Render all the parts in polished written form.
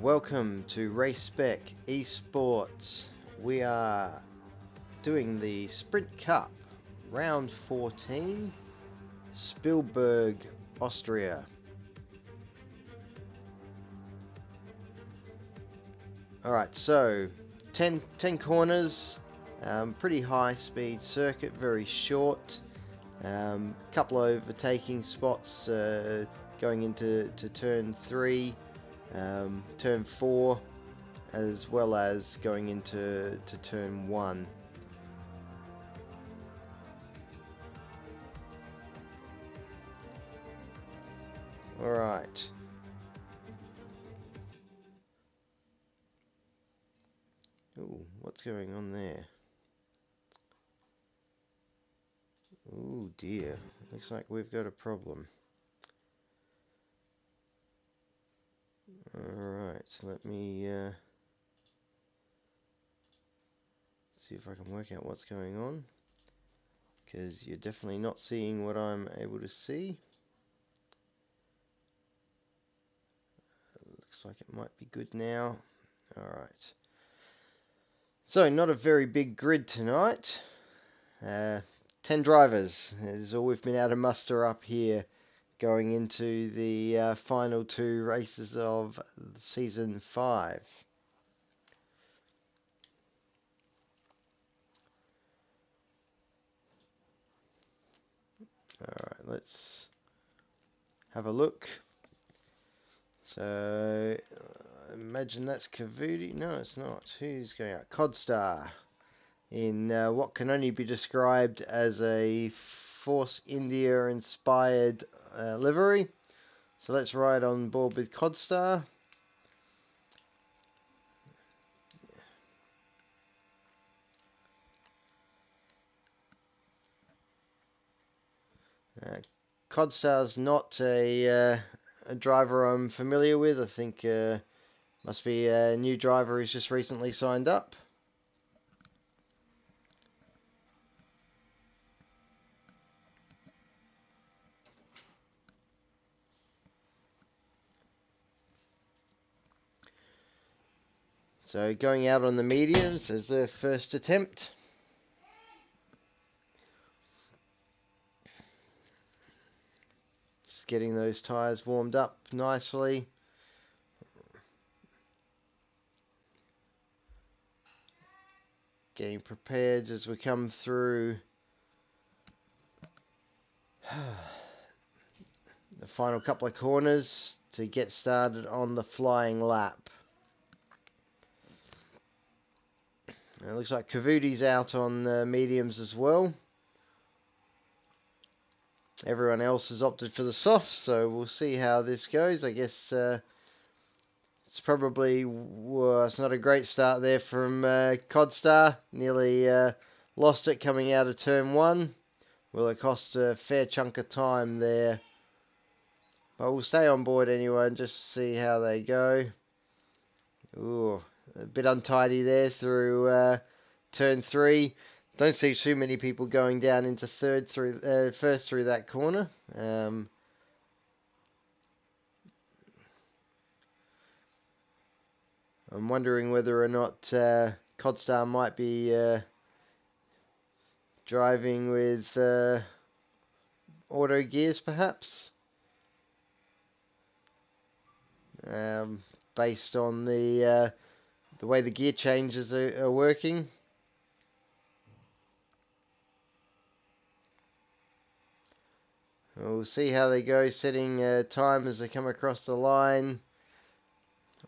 Welcome to Race Spec Esports. We are doing the Sprint Cup, round 14, Spielberg, Austria. Alright, so 10 corners, pretty high speed circuit, very short, couple of overtaking spots going into turn 3, turn 4, as well as going into turn 1. Alright. Ooh, what's going on there? Oh dear, looks like we've got a problem. Alright, let me see if I can work out what's going on, because you're definitely not seeing what I'm able to see. Looks like it might be good now. Alright. So, not a very big grid tonight. 10 drivers is all we've been able to muster up here going into the final 2 races of Season 5. Alright, let's have a look. So, imagine that's Cavudi. No, it's not. Who's going out? Codstar. In what can only be described as a Force India inspired livery. So let's ride on board with Codstar. Codstar's not a driver I'm familiar with. I think must be a new driver who's just recently signed up. So going out on the mediums as their first attempt. Just getting those tyres warmed up nicely. Getting prepared as we come through the final couple of corners to get started on the flying lap. It looks like Cavudi's out on the mediums as well. Everyone else has opted for the softs, so we'll see how this goes. I guess it's probably, well, it's not a great start there from Codstar. Nearly lost it coming out of turn 1. Will it cost a fair chunk of time there? But we'll stay on board anyway and just see how they go. Ooh, a bit untidy there through turn 3. Don't see too many people going down into first through that corner. I'm wondering whether or not Codstar might be driving with auto gears, perhaps, based on the way the gear changes are working. We'll see how they go, setting time as they come across the line.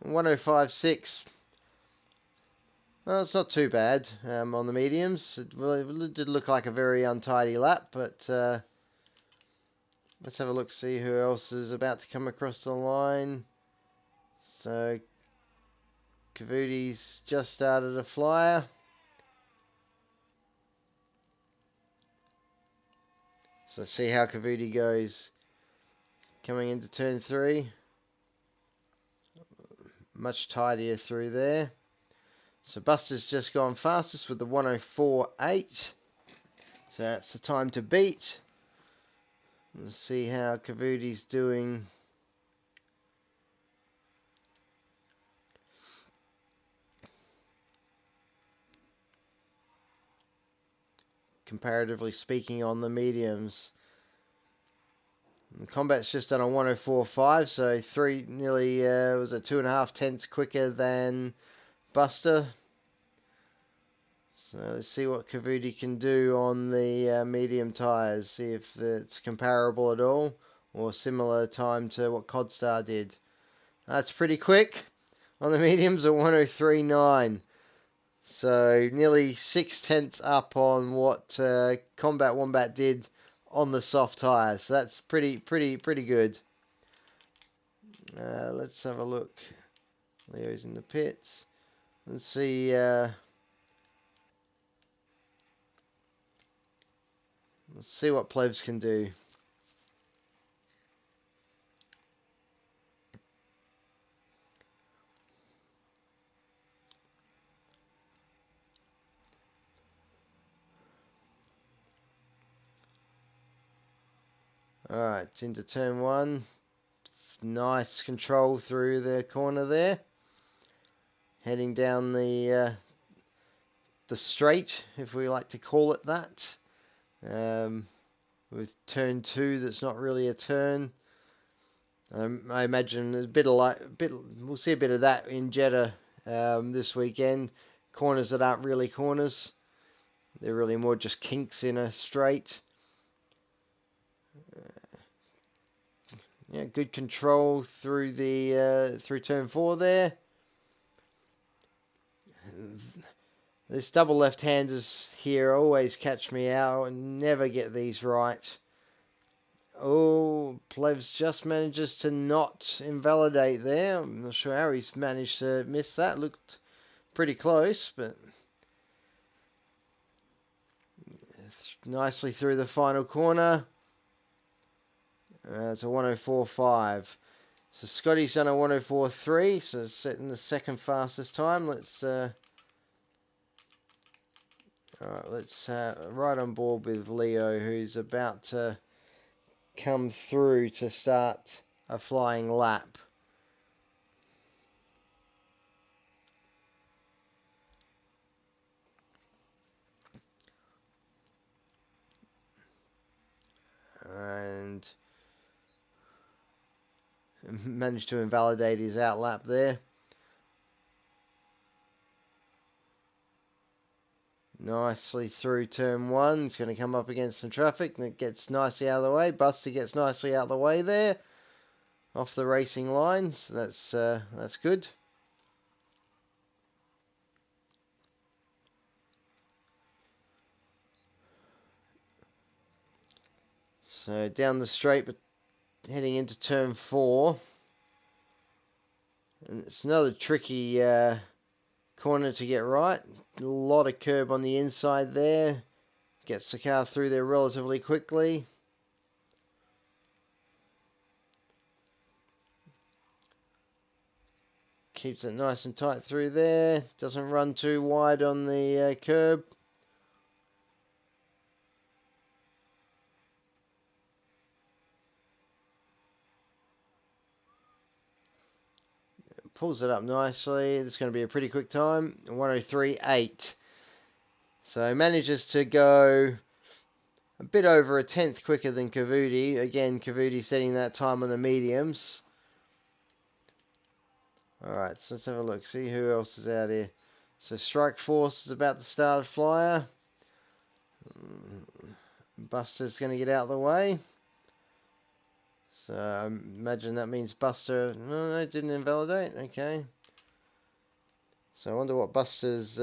1:05.6. Well, it's not too bad on the mediums. It did look like a very untidy lap, but let's have a look, see who else is about to come across the line. So, Cavudi's just started a flyer. So let's see how Cavudi goes coming into turn 3. Much tidier through there. So Buster's just gone fastest with the 1:04.8. So that's the time to beat. Let's see how Cavudi's doing comparatively speaking, on the mediums. The combat's just done a 104.5, so nearly was it 2.5 tenths quicker than Buster. So let's see what Kavudi can do on the medium tyres. See if it's comparable at all, or similar time to what Codstar did. That's pretty quick on the mediums at 103.9. So nearly 6 tenths up on what Combat Wombat did on the soft tyres. So that's pretty good. Let's have a look. Leo's in the pits. Let's see. Let's see what Plebs can do. Alright, into turn 1. Nice control through the corner there. Heading down the straight, if we like to call it that. With turn 2, that's not really a turn. I imagine there's we'll see a bit of that in Jeddah this weekend. Corners that aren't really corners. They're really more just kinks in a straight. Yeah, good control through the through turn 4 there. This double left-handers here always catch me out and never get these right. Oh, Plevs just manages to not invalidate there. I'm not sure how he's managed to miss that. Looked pretty close, but nicely through the final corner. It's a 104.5. So Scotty's done a 104.3, so setting the second fastest time. Let's right on board with Leo, who's about to come through to start a flying lap. And managed to invalidate his outlap there. Nicely through turn 1. It's going to come up against some traffic and it gets nicely out of the way. Buster gets nicely out of the way there. Off the racing line. So that's good. So down the straight, but heading into turn 4. And it's another tricky corner to get right. A lot of curb on the inside there. Gets the car through there relatively quickly. Keeps it nice and tight through there. Doesn't run too wide on the curb. Pulls it up nicely. It's going to be a pretty quick time. 103.8. So manages to go a bit over a tenth quicker than Kavudi. Again, Kavudi setting that time on the mediums. Alright, so let's have a look. See who else is out here. So Strike Force is about to start a flyer. Buster's going to get out of the way. So I imagine that means Buster... No, didn't invalidate. Okay. So I wonder what Buster's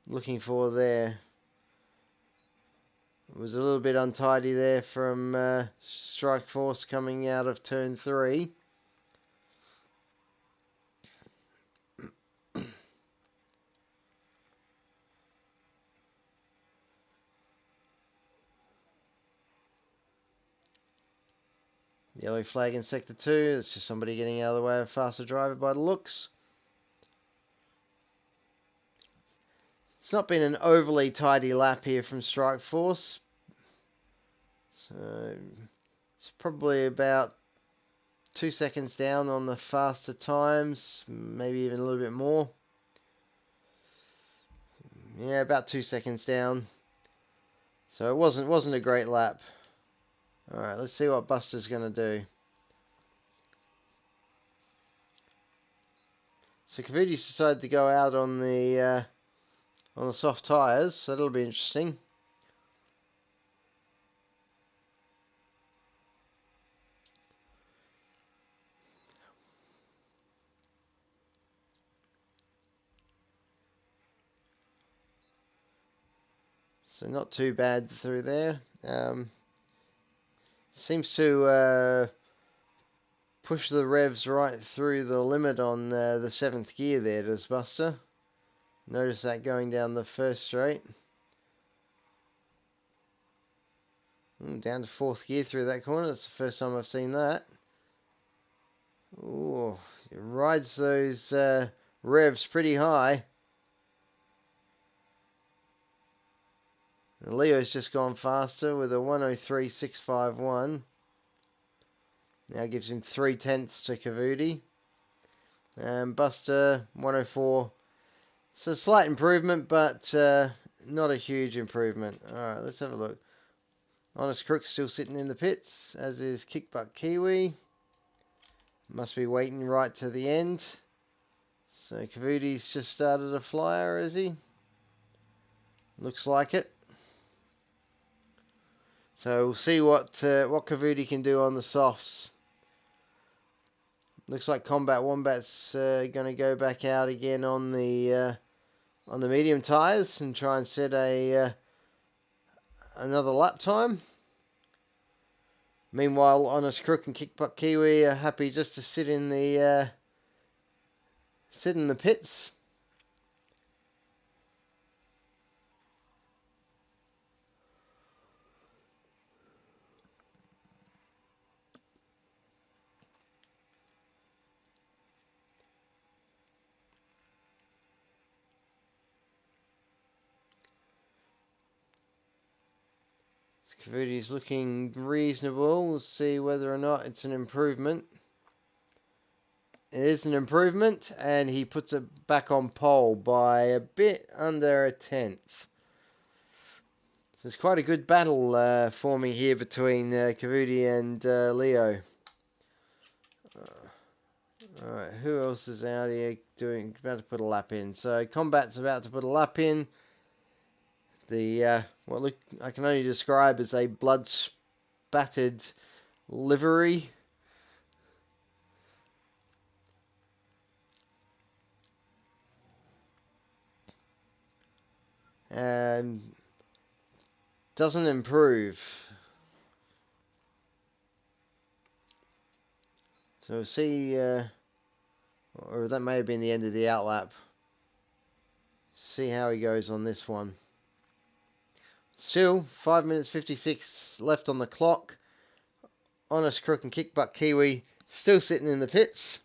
looking for there. It was a little bit untidy there from Strike Force coming out of turn 3. Yellow flag in sector 2. It's just somebody getting out of the way of a faster driver by the looks. It's not been an overly tidy lap here from Strike Force. So it's probably about 2 seconds down on the faster times. Maybe even a little bit more. Yeah, about 2 seconds down. So it wasn't a great lap. Alright, let's see what Buster's going to do. So Kavuti's decided to go out on the soft tyres, so that'll be interesting. So not too bad through there. Seems to push the revs right through the limit on the 7th gear there, does Buster. Notice that going down the first straight. Down to 4th gear through that corner. That's the first time I've seen that. Ooh, it rides those revs pretty high. And Leo's just gone faster with a 103.651. Now gives him 0.3 to Kavuti. And Buster 104. It's a slight improvement, but not a huge improvement. Alright, let's have a look. Honest Crook's still sitting in the pits, as is Kickbutt Kiwi. Must be waiting right to the end. So Kavuti's just started a flyer, is he? Looks like it. So we'll see what Kavuti can do on the softs. Looks like Combat Wombat's going to go back out again on the medium tyres and try and set another lap time. Meanwhile, Honest Crook and Kickbutt Kiwi are happy just to sit in the pits. Kavuti's looking reasonable. We'll see whether or not it's an improvement. It is an improvement, and he puts it back on pole by a bit under a 1/10. So it's quite a good battle forming here between Kavuti and Leo. Alright, who else is out here about to put a lap in? So Combat's about to put a lap in. The what I can only describe as a blood spattered livery. And doesn't improve. So we'll see, or that may have been the end of the outlap. See how he goes on this one. Still, 5 minutes 56 left on the clock. Honest Crook and Kickbutt Kiwi still sitting in the pits.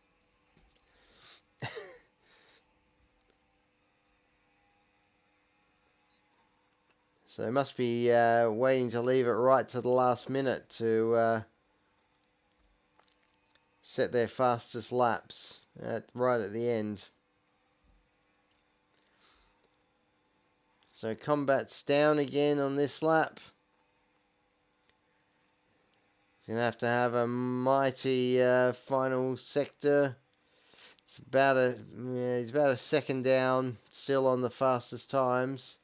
So they must be waiting to leave it right to the last minute to set their fastest laps right at the end. So Combat's down again on this lap. He's going to have a mighty final sector. It's he's about a second down, still on the fastest times.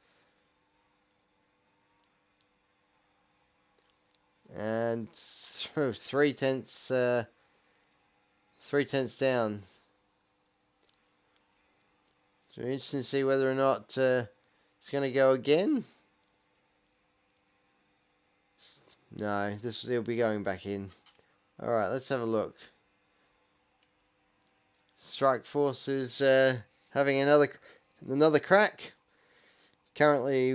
And 0.3 down. So interesting to see whether or not it's going to go again. No, he'll be going back in. Alright, let's have a look. Strike Force is having another crack. Currently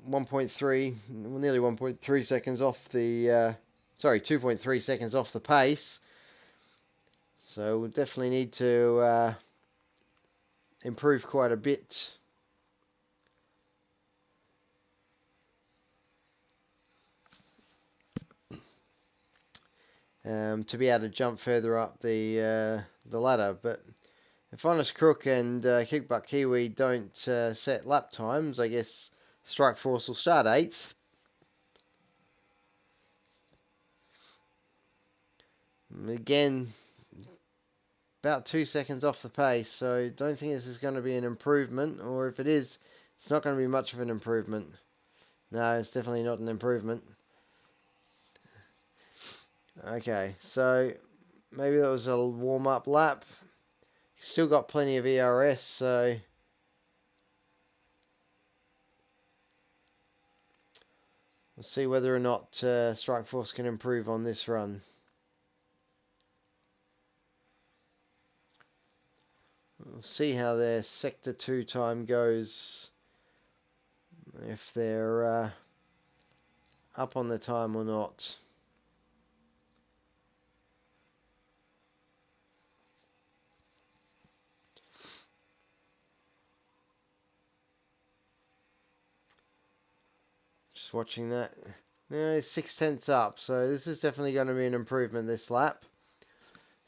1.3, nearly 1.3 seconds off the, 2.3 seconds off the pace. So we'll definitely need to improve quite a bit. To be able to jump further up the ladder, but if Honest Crook and Kickbutt Kiwi don't set lap times, I guess Strike Force will start 8th. Again, about 2 seconds off the pace, so don't think this is going to be an improvement, or if it is, it's not going to be much of an improvement. No, it's definitely not an improvement. Okay, so maybe that was a warm-up lap. Still got plenty of ERS, so we'll see whether or not Strike Force can improve on this run. We'll see how their Sector 2 time goes, if they're up on the time or not. Just watching that. No, 6/10 up, so this is definitely going to be an improvement this lap.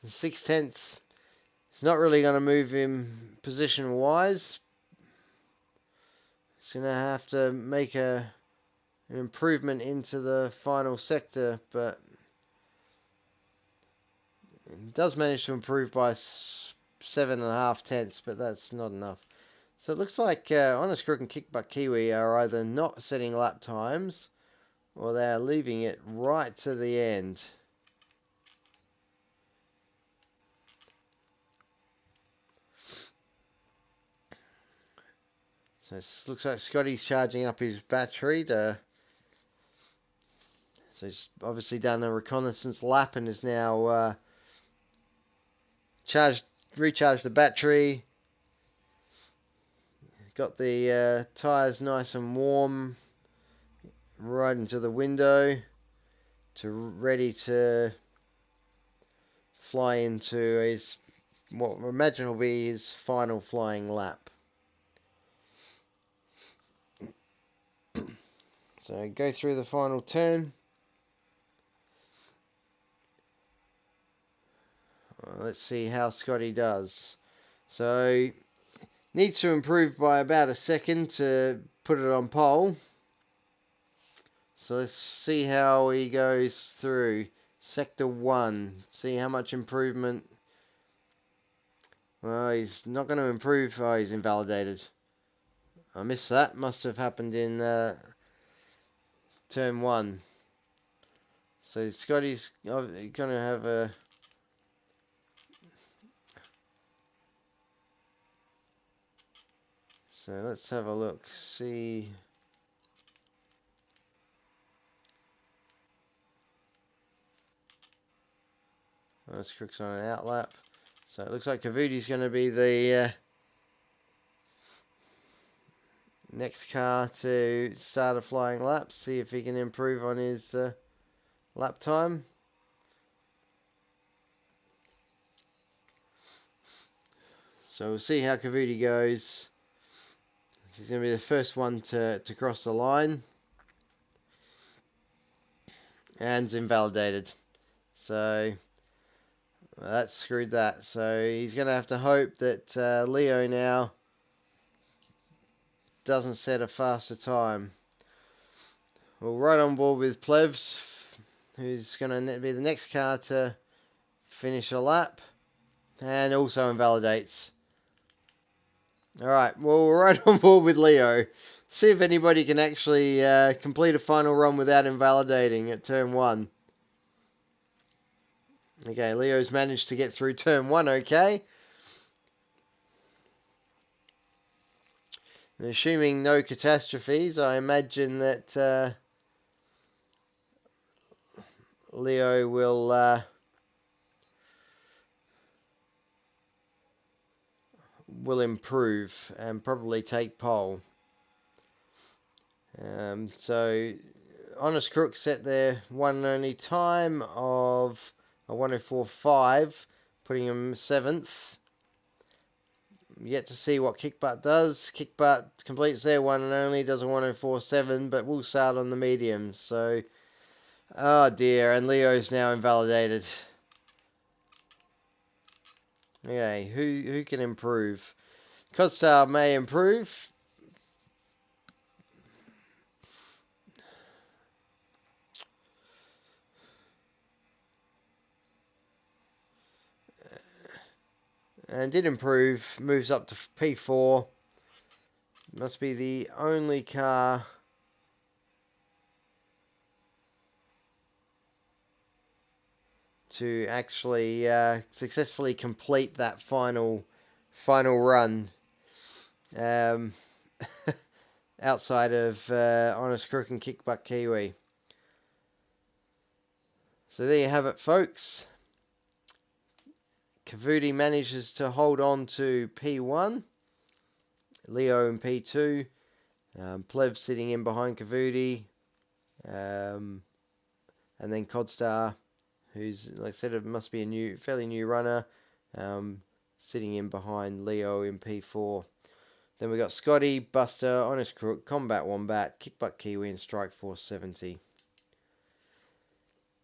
6/10, it's not really going to move him position-wise. He's going to have to make an improvement into the final sector, but he does manage to improve by 7.5 tenths, but that's not enough. So it looks like Honest Crook and Kickbutt Kiwi are either not setting lap times, or they are leaving it right to the end. So it looks like Scotty's charging up his battery to... So he's obviously done a reconnaissance lap and is now recharged the battery. Got the tyres nice and warm right into the window, ready to fly into his, what I imagine will be his final flying lap. So go through the final turn. Let's see how Scotty does. So needs to improve by about a second to put it on pole. So let's see how he goes through Sector 1. See how much improvement. Well, he's not going to improve. Oh, he's invalidated. I missed that. Must have happened in turn 1. So Scotty's going to have a... So let's have a look. See... Let's Crook's on an outlap. So it looks like Kavuti's going to be the next car to start a flying lap. See if he can improve on his lap time. So we'll see how Kavuti goes. He's going to be the first one to cross the line. And invalidated. So that screwed that. So he's going to have to hope that Leo now doesn't set a faster time. Well, right on board with Plevs, who's going to be the next car to finish a lap. And also invalidates. Alright, well, we're right on board with Leo. See if anybody can actually complete a final run without invalidating at turn 1. Okay, Leo's managed to get through turn 1 okay. And assuming no catastrophes, I imagine that Leo will improve and probably take pole. So Honest Crook set their one and only time of a 1:04.5, putting him 7th. Yet to see what Kickbutt does. Kickbutt completes their one and only, does a 1:04.7, but will start on the medium. So, oh dear, and Leo's now invalidated. Okay, who can improve? Codstar may improve. and did improve, moves up to P4. Must be the only car to actually successfully complete that final run, outside of Honest Crook and Kickbutt Kiwi. So there you have it, folks. Kavudi manages to hold on to P1, Leo in P2, Plev sitting in behind Kavudi, and then Codstar, who's, like I said, it must be a fairly new runner, sitting in behind Leo in P4. Then we got Scotty, Buster, Honest Crook, Combat Wombat, Kickbutt Kiwi, and Strike Force 70.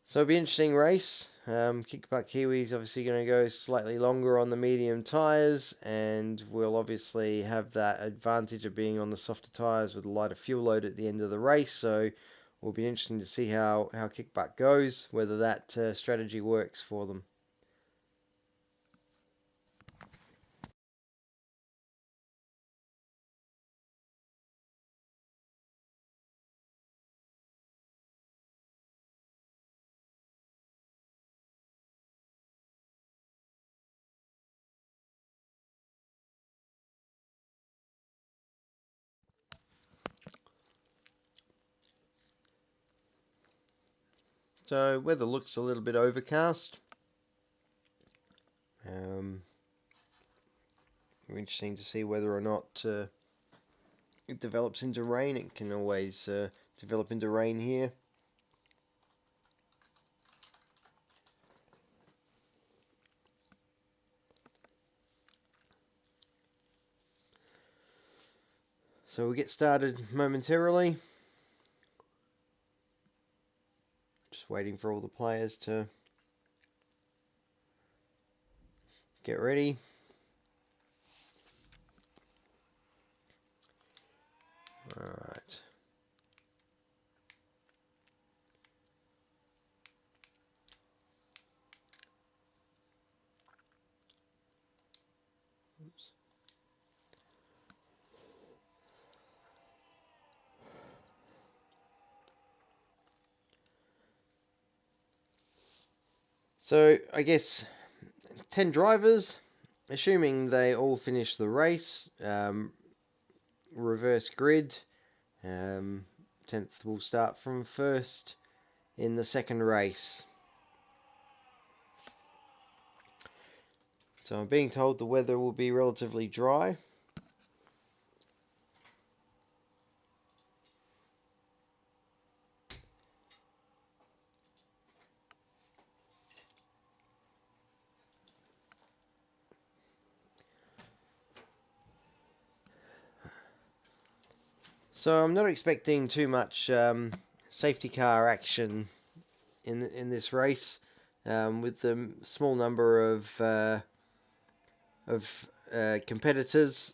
So it'll be an interesting race. Kickbutt Kiwi's obviously going to go slightly longer on the medium tyres, and we'll obviously have that advantage of being on the softer tyres with a lighter fuel load at the end of the race. So it will be interesting to see how Kickbutt goes, whether that strategy works for them. So weather looks a little bit overcast. Interesting to see whether or not it develops into rain. It can always develop into rain here. So we'll get started momentarily. Just waiting for all the players to get ready. Alright. Oops. So I guess 10 drivers, assuming they all finish the race, reverse grid. 10th will start from first in the second race. So I'm being told the weather will be relatively dry. So I'm not expecting too much safety car action in this race, with the small number of competitors.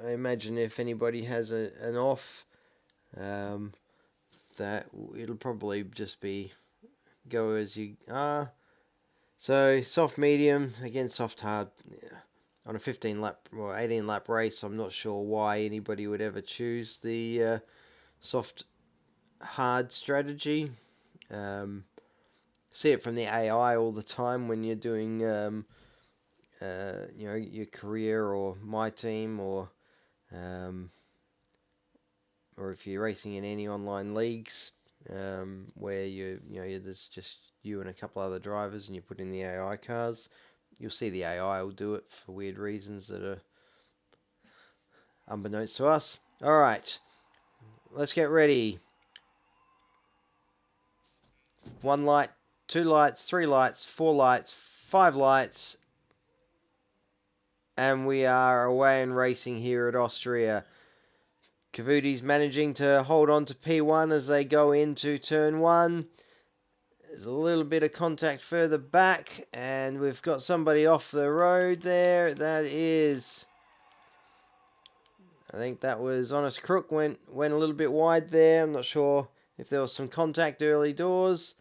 I imagine if anybody has an off, that it'll probably just be go as you are. So soft medium against soft hard. On a 15 lap or 18 lap race, I'm not sure why anybody would ever choose the soft hard strategy. See it from the AI all the time when you're doing your career or my team, or if you're racing in any online leagues, where there's just you and a couple other drivers and you put in the AI cars. You'll see the AI will do it for weird reasons that are unbeknownst to us. Alright, let's get ready. 1 light, 2 lights, 3 lights, 4 lights, 5 lights, and we are away and racing here at Austria. Kavudi's managing to hold on to P1 as they go into turn 1. There's a little bit of contact further back, and we've got somebody off the road there. That is, I think that was Honest Crook, went a little bit wide there. I'm not sure if there was some contact early doors.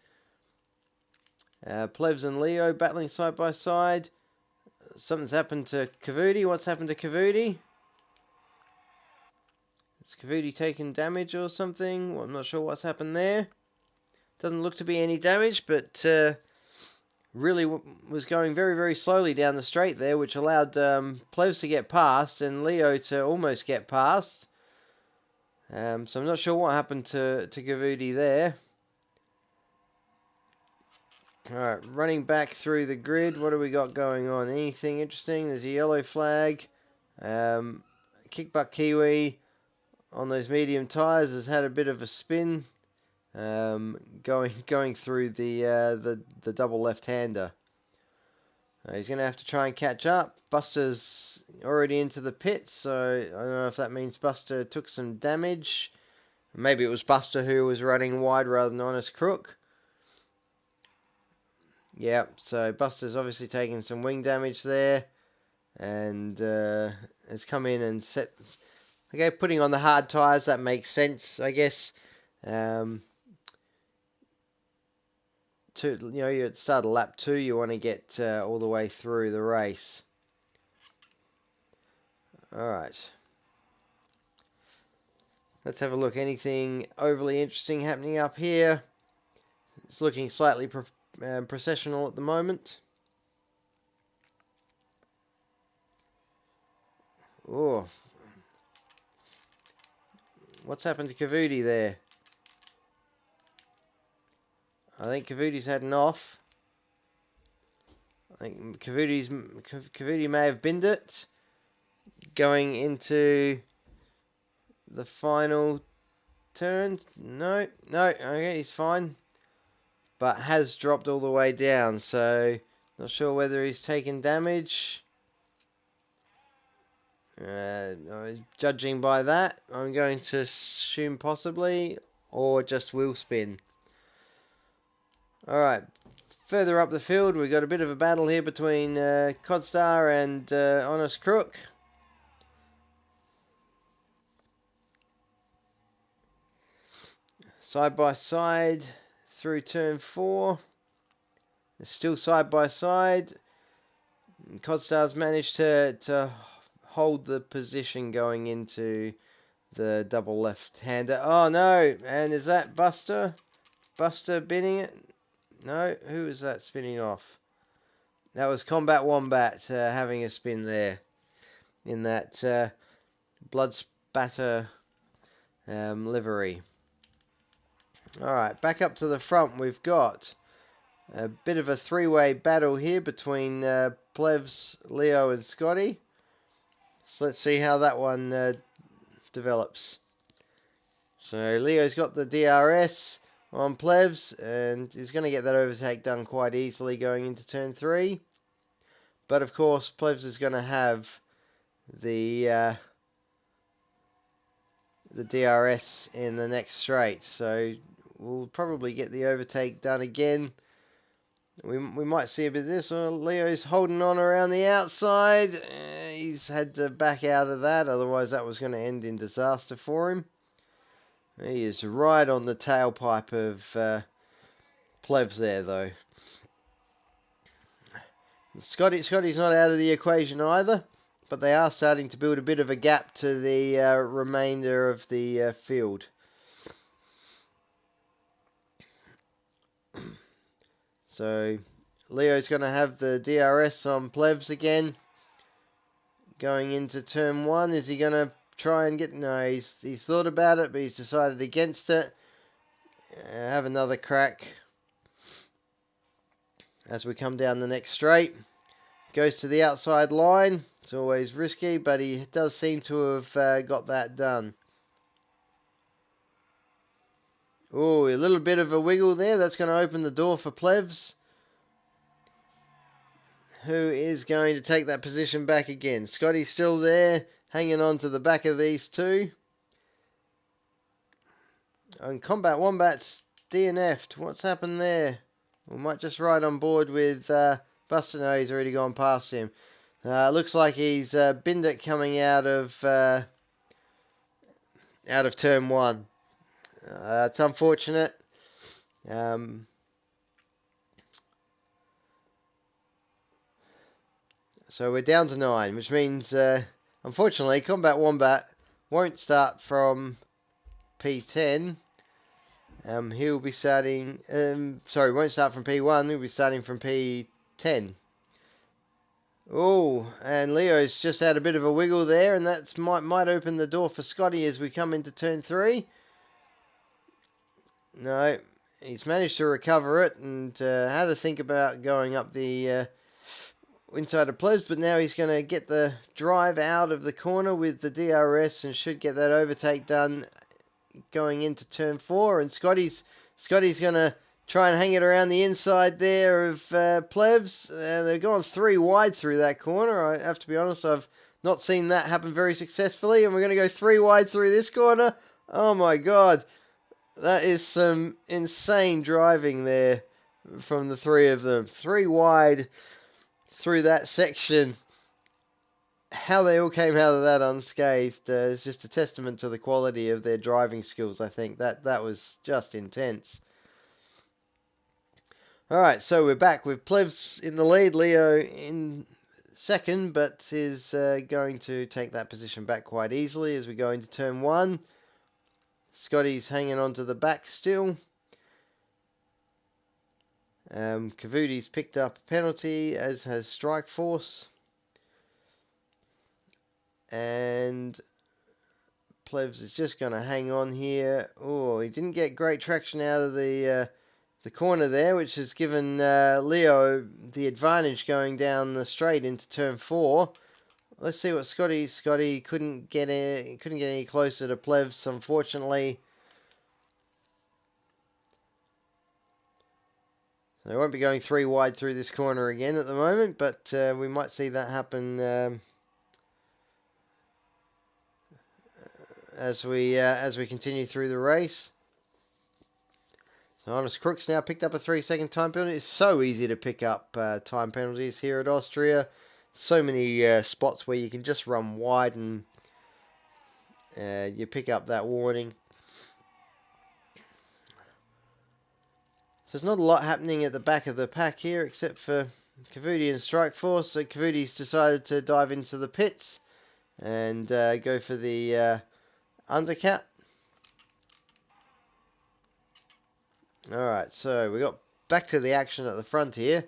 Plevs and Leo battling side by side. Something's happened to Kavudi. What's happened to Kavudi? Is Kavudi taking damage or something? Well, I'm not sure what's happened there. Doesn't look to be any damage, but really was going very, very slowly down the straight there, which allowed Plevs to get past and Leo to almost get past. So I'm not sure what happened to Kavudi there. Alright, running back through the grid, what do we got going on? Anything interesting? There's a yellow flag. Kickbutt Kiwi on those medium tyres has had a bit of a spin. Going through the double left-hander. He's going to have to try and catch up. Buster's already into the pits, so I don't know if that means Buster took some damage. Maybe it was Buster who was running wide rather than Honest Crook. Yeah, so Buster's obviously taking some wing damage there, and has come in and set. Okay, putting on the hard tyres, that makes sense, I guess. You at the start of lap 2, you want to get all the way through the race. Alright. Let's have a look. Anything overly interesting happening up here? It's looking slightly processional at the moment. Oh. What's happened to Kavudi there? I think Kavudi's had an off. I think Kavudi may have binned it. Going into the final turn. No, okay, he's fine. But has dropped all the way down, so not sure whether he's taken damage. Judging by that, I'm going to assume possibly, or just wheel spin. Alright, further up the field, we've got a bit of a battle here between Codstar and Honest Crook. Side by side through turn 4. It's still side by side. Codstar's managed to hold the position going into the double left-hander. Oh no! And is that Buster? Buster binning it? No, who is that spinning off? That was Combat Wombat having a spin there in that blood spatter livery. Alright, back up to the front. We've got a bit of a three-way battle here between Plevs, Leo and Scotty. So let's see how that one develops. So Leo's got the DRS on Plevs, and he's going to get that overtake done quite easily going into turn 3. But of course, Plevs is going to have the DRS in the next straight, so we'll probably get the overtake done again. We might see a bit of this. Leo's holding on around the outside. He's had to back out of that, otherwise that was going to end in disaster for him. He is right on the tailpipe of Plevs there, though. Scotty's not out of the equation either, but they are starting to build a bit of a gap to the remainder of the field. So Leo's going to have the DRS on Plevs again. Going into turn 1, is he going to try and get... No, he's thought about it, but he's decided against it. Have another crack as we come down the next straight. Goes to the outside line. It's always risky, but he does seem to have got that done. Oh, a little bit of a wiggle there. That's going to open the door for Plevs, who is going to take that position back again. Scotty's still there, hanging on to the back of these two. And Combat Wombat's DNF'd. What's happened there? We might just ride on board with Buster. No, he's already gone past him. Looks like he's binned it coming out of turn 1. That's unfortunate. So we're down to 9, which means, unfortunately, Combat Wombat won't start from P10. He'll be starting, won't start from P1, he'll be starting from P10. Oh, and Leo's just had a bit of a wiggle there, and that might open the door for Scotty as we come into turn 3. No, he's managed to recover it and had to think about going up the inside of Plebs, but now he's going to get the drive out of the corner with the DRS and should get that overtake done going into turn 4. And Scotty's going to try and hang it around the inside there of Plebs. They're going 3 wide through that corner. I have to be honest, I've not seen that happen very successfully. And we're going to go 3 wide through this corner. Oh my god. That is some insane driving there from the 3 of them. 3 wide through that section. How they all came out of that unscathed is just a testament to the quality of their driving skills, I think. That was just intense. Alright, so we're back with Plebs in the lead. Leo in second, but is going to take that position back quite easily as we go into turn 1. Scotty's hanging on to the back still. Kavuti's picked up a penalty, as has Strike Force. And Plebs is just going to hang on here. Oh, he didn't get great traction out of the corner there, which has given Leo the advantage going down the straight into turn 4. Let's see what Scotty couldn't get any closer to Plebs, unfortunately. They won't be going 3 wide through this corner again at the moment, but we might see that happen as we continue through the race. So Honest Crooks now picked up a 3-second time penalty. It's so easy to pick up time penalties here at Austria. So many spots where you can just run wide and you pick up that warning. So there's not a lot happening at the back of the pack here except for Kavuti and Strike Force. So Kavuti's decided to dive into the pits and go for the undercut. Alright, so we got back to the action at the front here.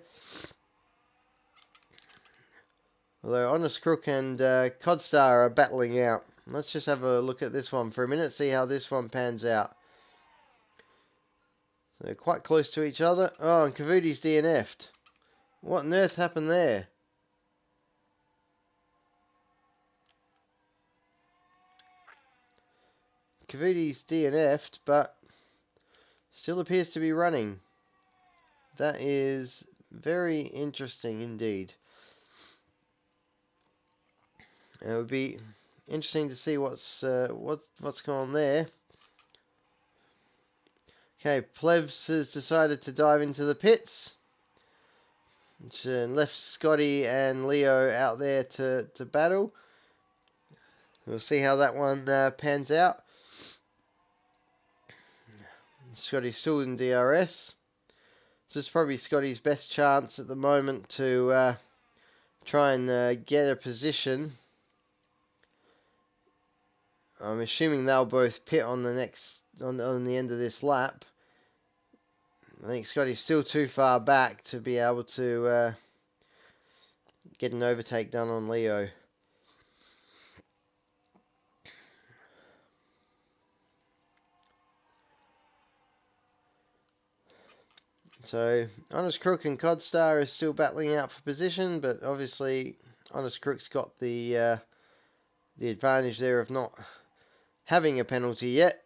Although Honest Crook and Codstar are battling out. Let's just have a look at this one for a minute, see how this one pans out. So they're quite close to each other. Oh, and Kavuti's DNF'd. What on earth happened there? Kavuti's DNF'd, but still appears to be running. That is very interesting indeed. It would be interesting to see what's going on there. Okay, Plebs has decided to dive into the pits, which left Scotty and Leo out there to battle. We'll see how that one pans out. Scotty's still in DRS. So it's probably Scotty's best chance at the moment to try and get a position. I'm assuming they'll both pit on the end of this lap. I think Scotty's still too far back to be able to get an overtake done on Leo. So Honest Crook and Codstar are still battling out for position, but obviously Honest Crook's got the advantage there of not having a penalty yet.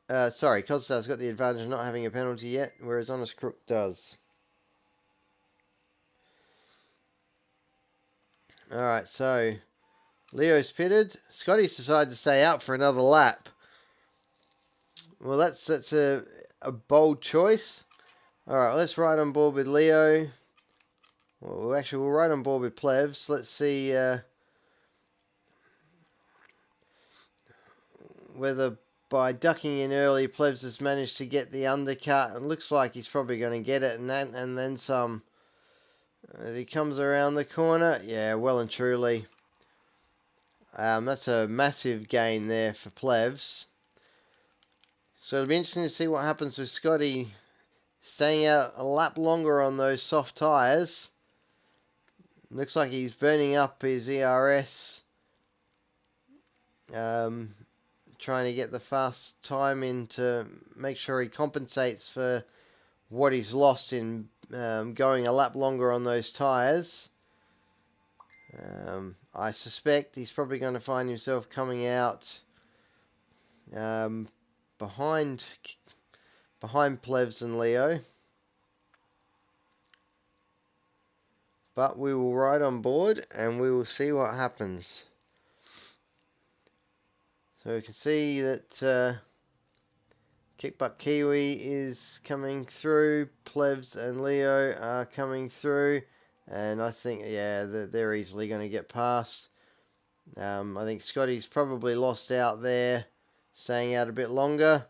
Sorry, Codstar's got the advantage of not having a penalty yet, whereas Honest Crook does. Alright, so Leo's pitted. Scotty's decided to stay out for another lap. Well, that's a bold choice. Alright, let's ride on board with Leo. Well, actually, we'll ride on board with Plebs. Let's see whether by ducking in early, Plebs has managed to get the undercut. It looks like he's probably going to get it, and then some. As he comes around the corner, yeah, well and truly. That's a massive gain there for Plevs. So it'll be interesting to see what happens with Scotty staying out a lap longer on those soft tyres. Looks like he's burning up his ERS. Trying to get the fast time in to make sure he compensates for what he's lost in going a lap longer on those tyres. I suspect he's probably going to find himself coming out behind Plevs and Leo. But we will ride on board and we will see what happens. So we can see that Kickbutt Kiwi is coming through, Plevs and Leo are coming through, and I think, yeah, they're easily going to get past. I think Scotty's probably lost out there, staying out a bit longer.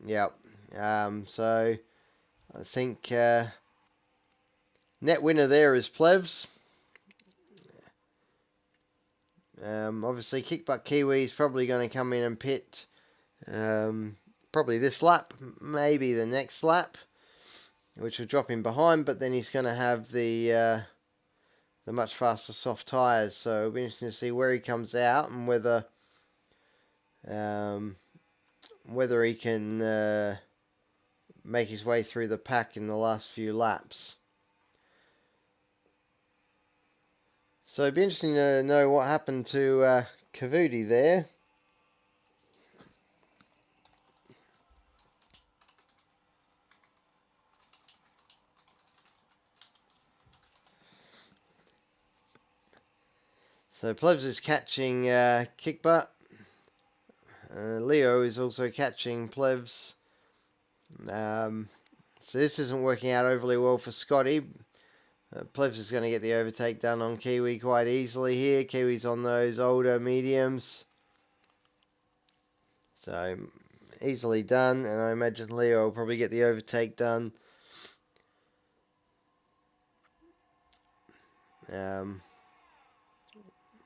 Yep. So I think net winner there is Plevs. Obviously, Kickbutt Kiwi is probably going to come in and pit probably this lap, maybe the next lap, which will drop him behind, but then he's going to have the much faster soft tyres, so it'll be interesting to see where he comes out and whether he can make his way through the pack in the last few laps. So it'd be interesting to know what happened to Kavudi there. So Plevs is catching Kickbutt. Leo is also catching Plevs. So this isn't working out overly well for Scotty. Plevs is going to get the overtake done on Kiwi quite easily here. Kiwi's on those older mediums. So easily done, and I imagine Leo will probably get the overtake done.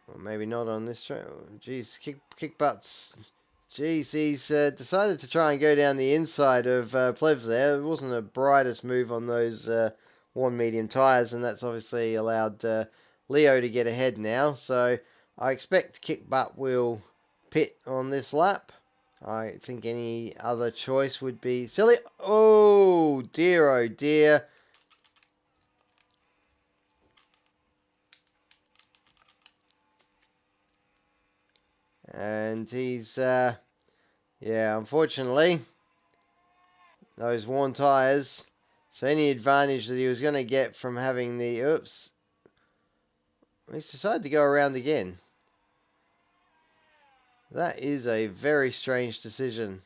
Well, maybe not on this track. Jeez, Kickbutts. Jeez, he's decided to try and go down the inside of Plevs there. It wasn't the brightest move on those worn medium tyres, and that's obviously allowed Leo to get ahead now. So I expect Kickbutt will pit on this lap. I think any other choice would be silly. Oh dear, oh dear. And he's, yeah, unfortunately, those worn tyres. So any advantage that he was going to get from having the, oops, he's decided to go around again. That is a very strange decision.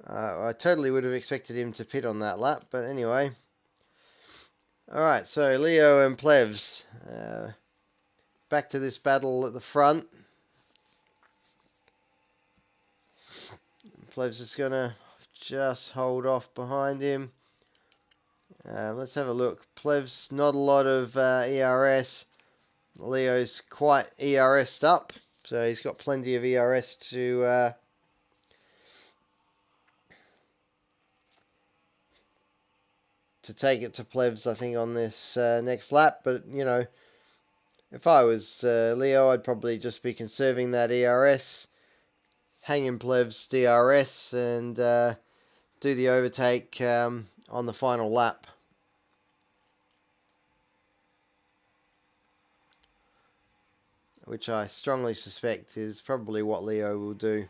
I totally would have expected him to pit on that lap, but anyway. Alright, so Leo and Plevs. Back to this battle at the front. Plevs is going to just hold off behind him. Let's have a look. Plevs, not a lot of ERS. Leo's quite ERS'd up, so he's got plenty of ERS to take it to Plevs, I think, on this next lap. But, you know, if I was Leo, I'd probably just be conserving that ERS, hanging Plevs DRS, and do the overtake on the final lap. Which I strongly suspect is probably what Leo will do.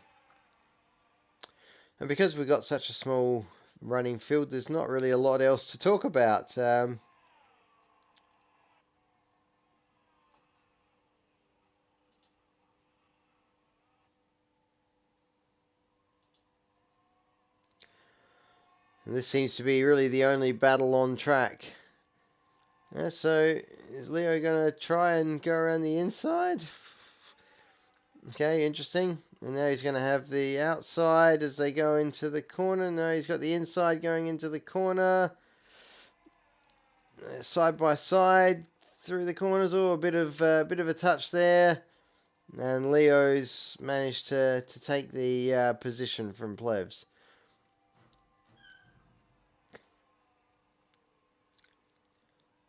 And because we've got such a small running field, there's not really a lot else to talk about. And this seems to be really the only battle on track. So, is Leo going to try and go around the inside? Okay, interesting. And now he's going to have the outside as they go into the corner. No, he's got the inside going into the corner. Side by side through the corners. Oh, a bit of a touch there. And Leo's managed to take the position from Plevs.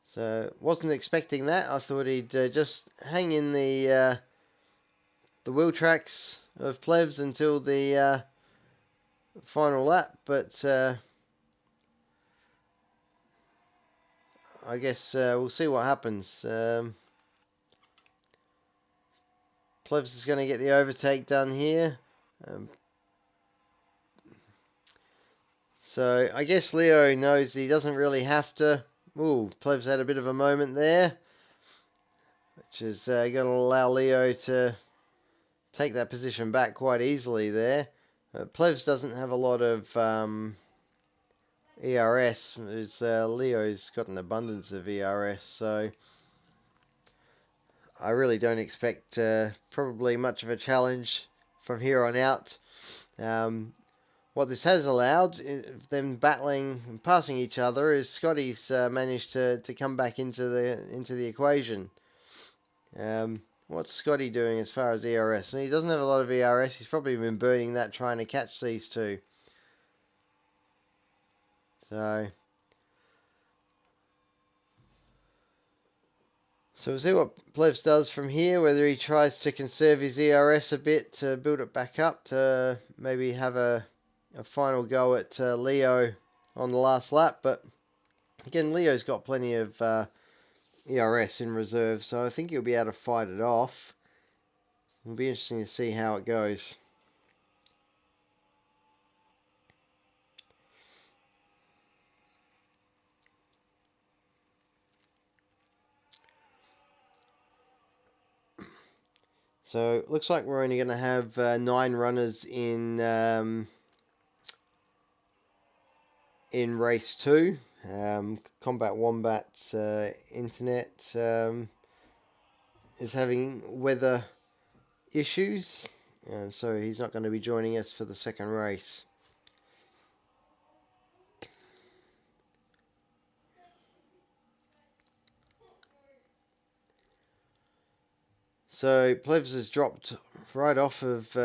So wasn't expecting that. I thought he'd just hang in the wheel tracks of Plevs until the final lap, but I guess we'll see what happens. Plevs is going to get the overtake done here. So I guess Leo knows that he doesn't really have to. Ooh, Plevs had a bit of a moment there, which is going to allow Leo to take that position back quite easily there. Plevs doesn't have a lot of ERS, as Leo's got an abundance of ERS, so I really don't expect probably much of a challenge from here on out. What this has allowed, them battling and passing each other, is Scotty's managed to come back into the equation. What's Scotty doing as far as ERS? And he doesn't have a lot of ERS. He's probably been burning that trying to catch these two. So we'll see what Plevs does from here, whether he tries to conserve his ERS a bit to build it back up to maybe have a final go at Leo on the last lap. But again, Leo's got plenty of ERS in reserve, so I think he'll be able to fight it off. It'll be interesting to see how it goes. So looks like we're only going to have 9 runners in race 2. Combat Wombat's internet is having weather issues, so he's not going to be joining us for the second race. So Plevs has dropped right off of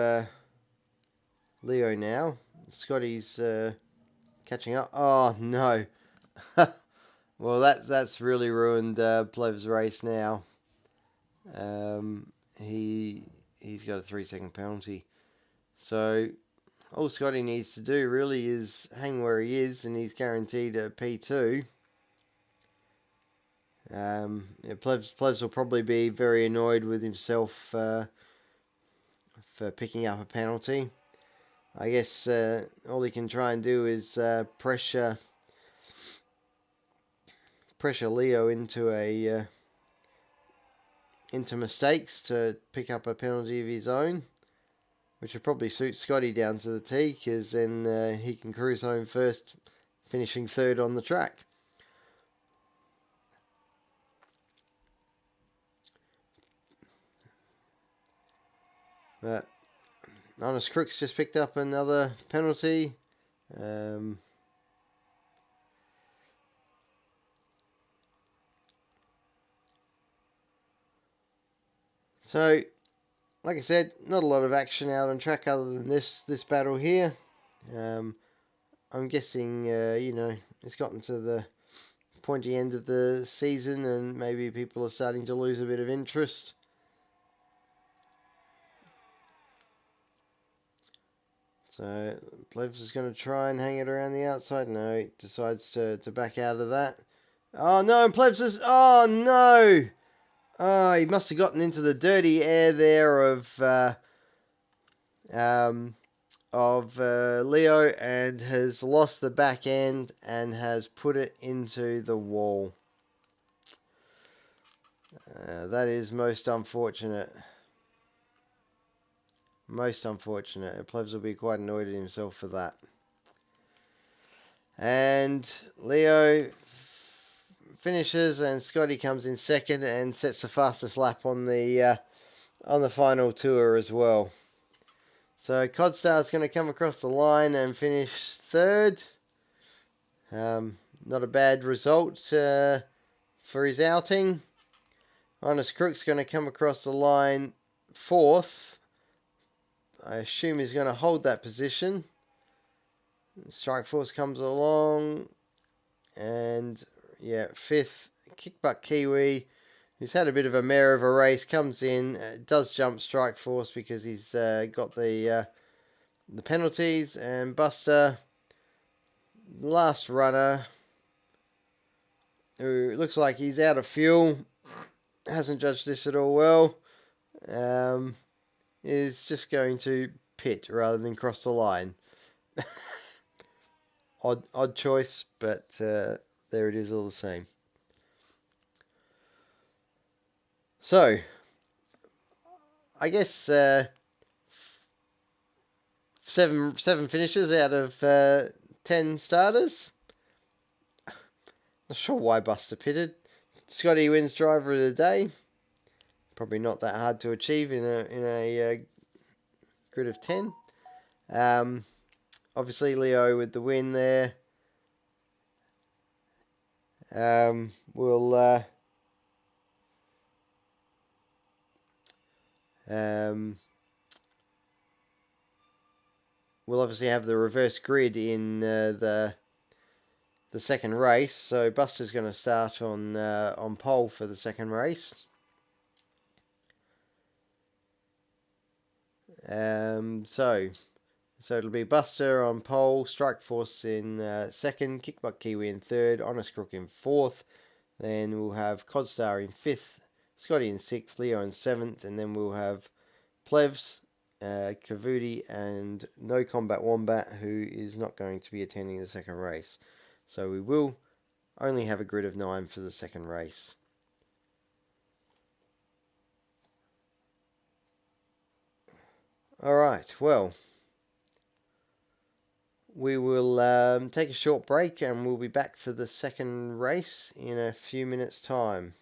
Leo now. Scotty's catching up. Oh no! Well, that's really ruined Plevs' race now. He's got a 3-second penalty. So all Scotty needs to do really is hang where he is, and he's guaranteed a P2. Plevs will probably be very annoyed with himself for picking up a penalty. I guess all he can try and do is pressure Leo into mistakes to pick up a penalty of his own, which would probably suit Scotty down to the T, because then he can cruise home first, finishing third on the track. But Honest Crooks just picked up another penalty. So, like I said, not a lot of action out on track other than this battle here. I'm guessing, it's gotten to the pointy end of the season and maybe people are starting to lose a bit of interest. So Plevs is going to try and hang it around the outside. No, he decides to back out of that. Oh no, and Plevs is... Oh no! Oh, he must have gotten into the dirty air there of Leo, and has lost the back end and has put it into the wall. That is most unfortunate. Most unfortunate. Plevs will be quite annoyed at himself for that. And Leo finishes, and Scotty comes in second and sets the fastest lap on the final tour as well. So Codstar's going to come across the line and finish third. Not a bad result for his outing. Honest Crook's going to come across the line fourth. I assume he's going to hold that position. Strike Force comes along, and yeah, fifth. Kickbutt Kiwi, who's had a bit of a mare of a race, comes in, does jump Strike Force because he's got the penalties, and Buster, the last runner, who looks like he's out of fuel, hasn't judged this at all well, is just going to pit rather than cross the line. Odd choice, but there it is all the same. So, I guess seven finishes out of 10 starters. Not sure why Buster pitted. Scotty wins driver of the day. Probably not that hard to achieve in a grid of 10. Obviously Leo with the win there. We'll obviously have the reverse grid in the second race. So Buster's going to start on pole for the second race. So it'll be Buster on pole, Strike Force in second, Kickbutt Kiwi in third, Honest Crook in fourth. Then we'll have Codstar in fifth, Scotty in sixth, Leo in seventh, and then we'll have Plevs, Kavudi, and No Combat Wombat, who is not going to be attending the second race. So we will only have a grid of 9 for the second race. Alright, well, we will take a short break and we'll be back for the second race in a few minutes' time.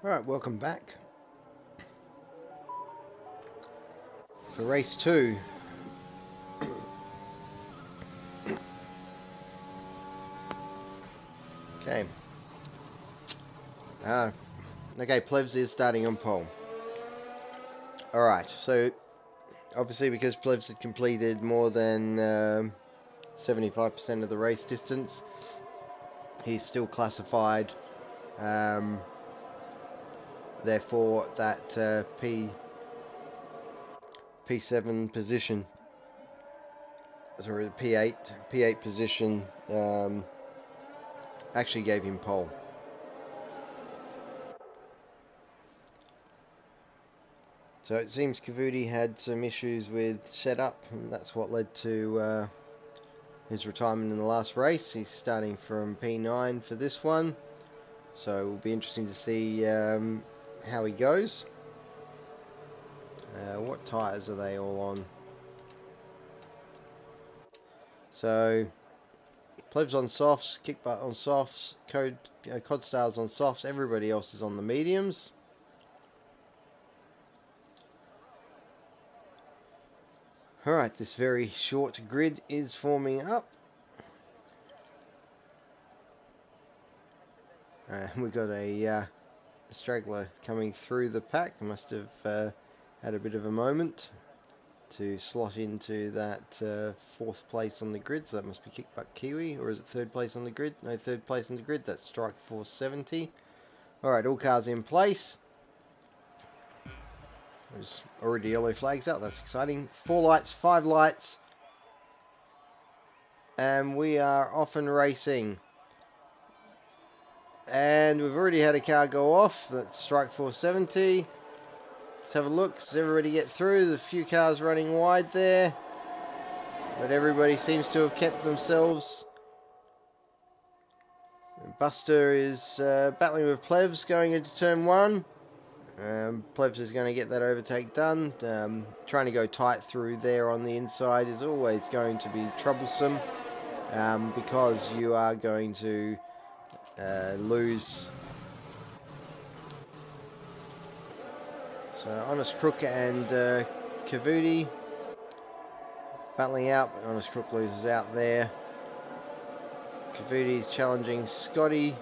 Alright, welcome back for race 2. Okay. Okay, Plebs is starting on pole. Alright, so obviously because Plebs had completed more than 75% of the race distance, he's still classified. Therefore, that P7 position, sorry, the P8 position actually gave him pole. So it seems Kavudi had some issues with setup, and that's what led to his retirement in the last race. He's starting from P9 for this one, so it will be interesting to see how he goes. What tyres are they all on? So Plebs on softs, Kickbutt on softs, Codstars on softs, everybody else is on the mediums. Alright, this very short grid is forming up. We got a straggler coming through the pack. Must have had a bit of a moment to slot into that 4th place on the grid. So that must be Kickbutt Kiwi, or is it 3rd place on the grid? No, 3rd place on the grid. That's Strike 470. Alright, all cars in place. There's already yellow flags out. That's exciting. 4 lights, 5 lights. And we are off and racing. And we've already had a car go off. That's Strike 470. Let's have a look. Does everybody get through? There's a few cars running wide there, but everybody seems to have kept themselves. Buster is battling with Plebs going into turn 1. Plebs is going to get that overtake done. Trying to go tight through there on the inside is always going to be troublesome, because you are going to lose. So Honest Crook and Kavudi battling out, but Honest Crook loses out there. Kavudi's challenging Scotty.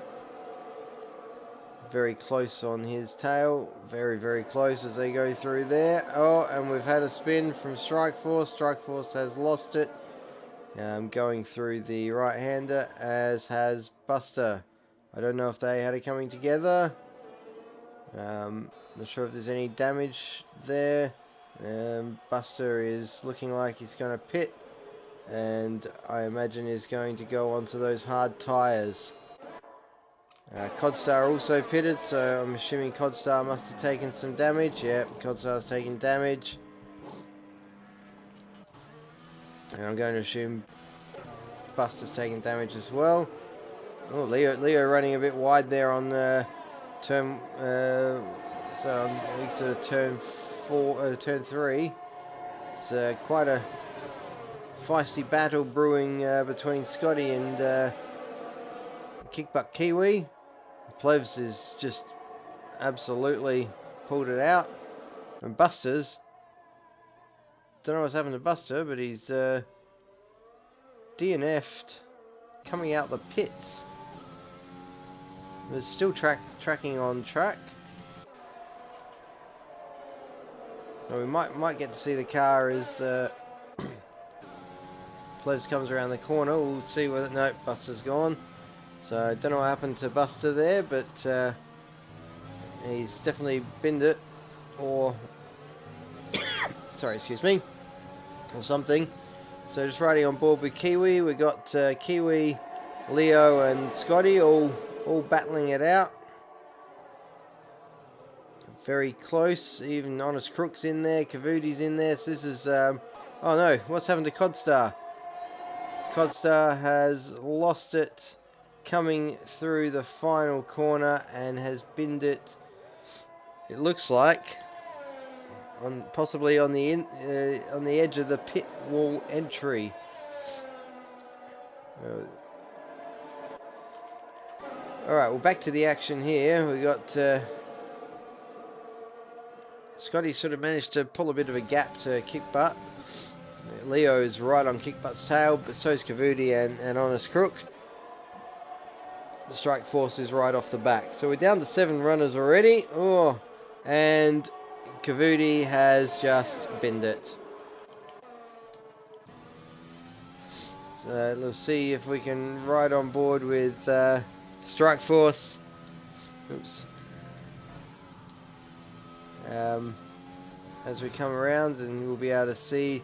Very close on his tail. Very, very close as they go through there. Oh, and we've had a spin from Strike Force. Strike Force has lost it. Going through the right-hander, as has Buster. I don't know if they had it coming together. Not sure if there's any damage there. Buster is looking like he's going to pit, and I imagine is going to go onto those hard tyres. Codstar also pitted, so I'm assuming Codstar must have taken some damage. Yep, Codstar's taken damage. And I'm going to assume Buster's taken damage as well. Oh, Leo running a bit wide there on turn turn 3. It's quite a feisty battle brewing between Scotty and Kickbutt Kiwi. Plebs is just absolutely pulled it out, and Buster's, don't know what's happened to Buster, but he's DNF'd coming out the pits. There's still tracking on track. So we might get to see the car as Plebs comes around the corner. We'll see whether... No, Buster's gone. So I don't know what happened to Buster there, but he's definitely binned it, or sorry, excuse me, or something. So just riding on board with Kiwi, we got Kiwi, Leo, and Scotty all battling it out. Very close. Even Honest Crook's in there. Kavudi's in there. So this is oh no, what's happened to Codstar? Codstar has lost it coming through the final corner and has binned it. It looks like possibly on the edge of the pit wall entry. All right, well, back to the action here. We got Scotty sort of managed to pull a bit of a gap to kick butt. Leo is right on kick butt's tail, but so is Kavudi and Honest Crook. The strike force is right off the back. So we're down to 7 runners already. Oh, and Kavudi has just binned it. So let's see if we can ride on board with strike force. Oops. As we come around, and we'll be able to see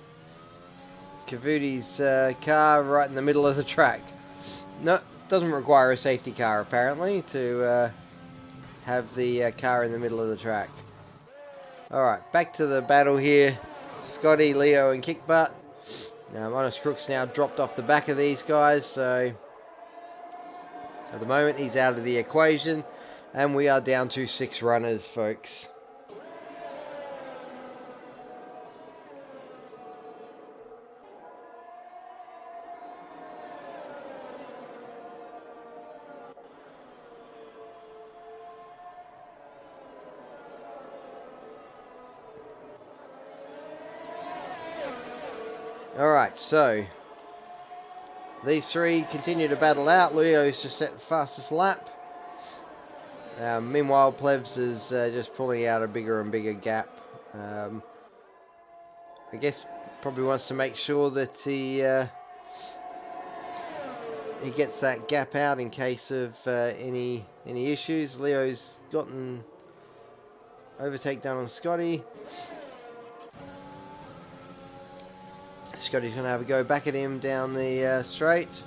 Kavudi's car right in the middle of the track. No, doesn't require a safety car apparently to have the car in the middle of the track. Alright, back to the battle here. Scotty, Leo and Kickbutt. Honest Crook's now dropped off the back of these guys, so at the moment he's out of the equation, and we are down to 6 runners, folks. Alright, so these 3 continue to battle out. Leo's just set the fastest lap. Meanwhile, Plebs is just pulling out a bigger and bigger gap. I guess probably wants to make sure that he gets that gap out in case of any issues. Leo's gotten overtake done on Scotty. Scotty's going to have a go back at him down the straight,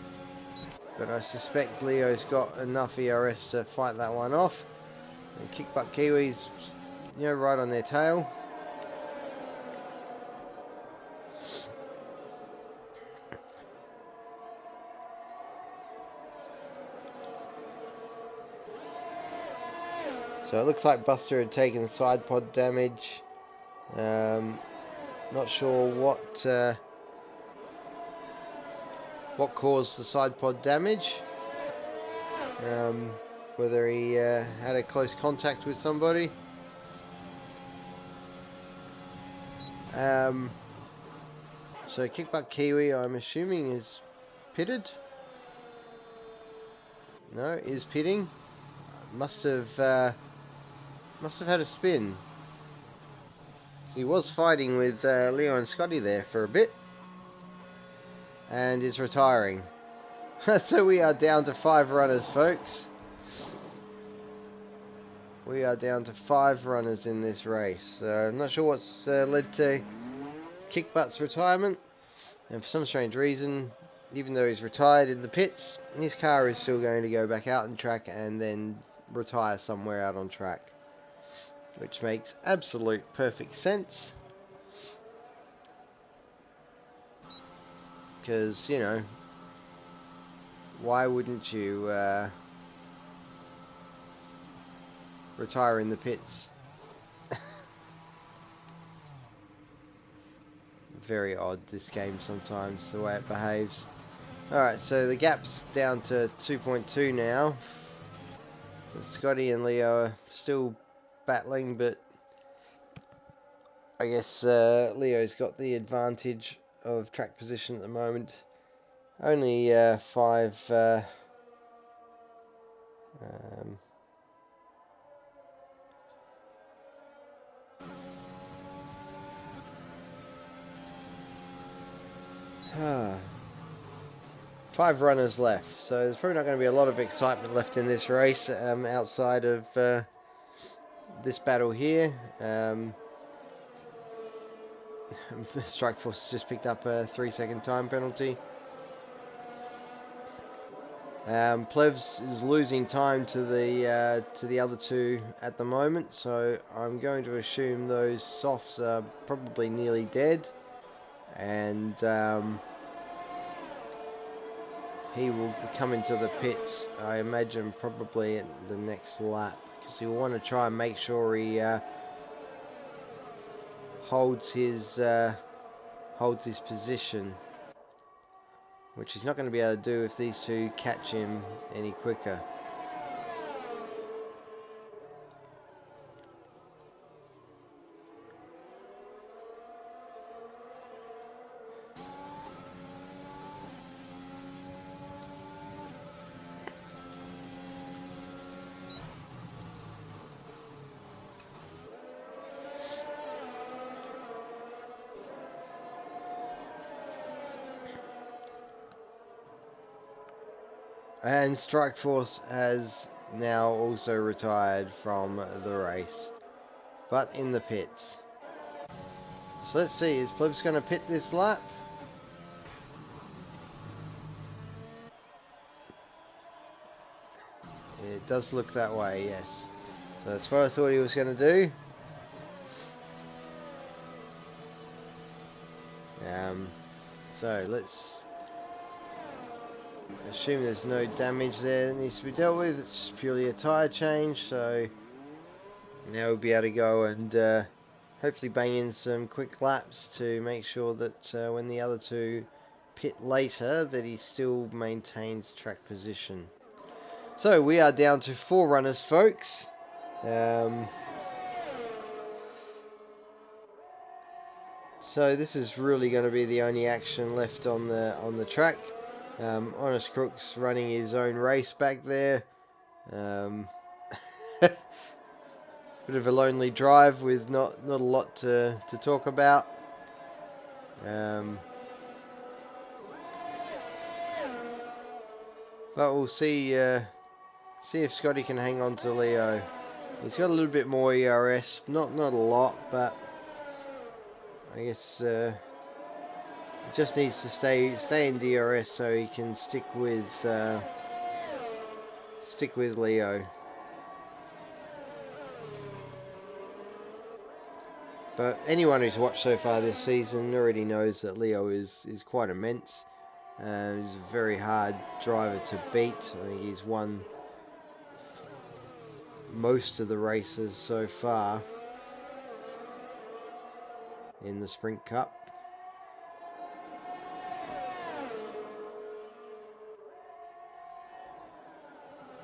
but I suspect Leo's got enough ERS to fight that one off. And Kickbutt Kiwis, right on their tail. So it looks like Buster had taken side pod damage. Not sure what caused the side pod damage. Whether he had a close contact with somebody. So Kickbutt Kiwi, I'm assuming, is pitted. No, is pitting. Must have had a spin. He was fighting with Leo and Scotty there for a bit, and is retiring. So we are down to 5 runners, folks. We are down to 5 runners in this race. I'm not sure what's led to Kickbutt's retirement, and for some strange reason, even though he's retired in the pits, his car is still going to go back out on track and then retire somewhere out on track, which makes absolute perfect sense, because why wouldn't you retire in the pits? Very odd, this game sometimes, the way it behaves. Alright, so the gap's down to 2.2 now. Scotty and Leo are still battling, but I guess Leo's got the advantage of track position at the moment. Only 5 5 runners left, so there's probably not going to be a lot of excitement left in this race outside of this battle here. Strike Force just picked up a 3-second time penalty. Plebs is losing time to the other 2 at the moment, so I'm going to assume those softs are probably nearly dead, and he will come into the pits, I imagine, probably at the next lap, because he'll want to try and make sure he holds his position, which he's not going to be able to do if these 2 catch him any quicker. And Strikeforce has now also retired from the race, but in the pits. So let's see, is Plebs going to pit this lap? It does look that way, yes. That's what I thought he was going to do. So let's assume there's no damage there that needs to be dealt with. It's just purely a tyre change, so now we'll be able to go and hopefully bang in some quick laps to make sure that when the other two pit later that he still maintains track position. So we are down to 4 runners, folks. So this is really going to be the only action left on the track. Honest Crook's running his own race back there. Bit of a lonely drive with not a lot to talk about. But we'll see if Scotty can hang on to Leo. He's got a little bit more ERS, not a lot, but I guess just needs to stay in DRS so he can stick with Leo. But anyone who's watched so far this season already knows that Leo is quite immense. He's a very hard driver to beat. I think he's won most of the races so far in the Sprint Cup.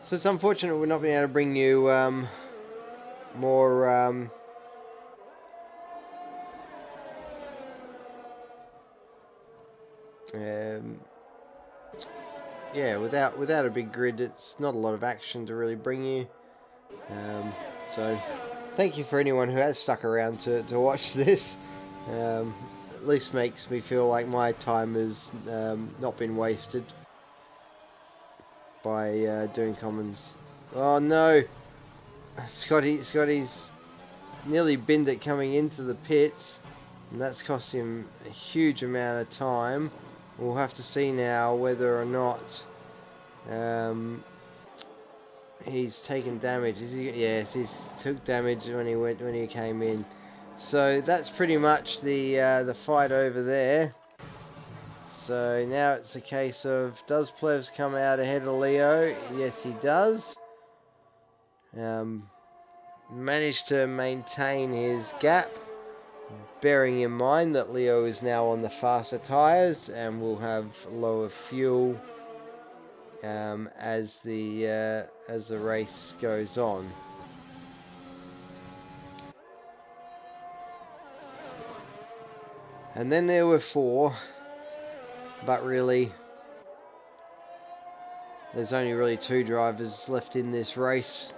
So it's unfortunate we're not being able to bring you more yeah, without a big grid, it's not a lot of action to really bring you. So thank you for anyone who has stuck around to watch this. At least makes me feel like my time has not been wasted by doing commons. Oh no, Scotty's nearly binned it coming into the pits, and that's cost him a huge amount of time. We'll have to see now whether or not he's taken damage. Yes, he's took damage when he came in. So that's pretty much the fight over there. So now it's a case of, does Plevs come out ahead of Leo? Yes, he does. Managed to maintain his gap, bearing in mind that Leo is now on the faster tyres and will have lower fuel as the race goes on. And then there were 4, but really there's only really 2 drivers left in this race.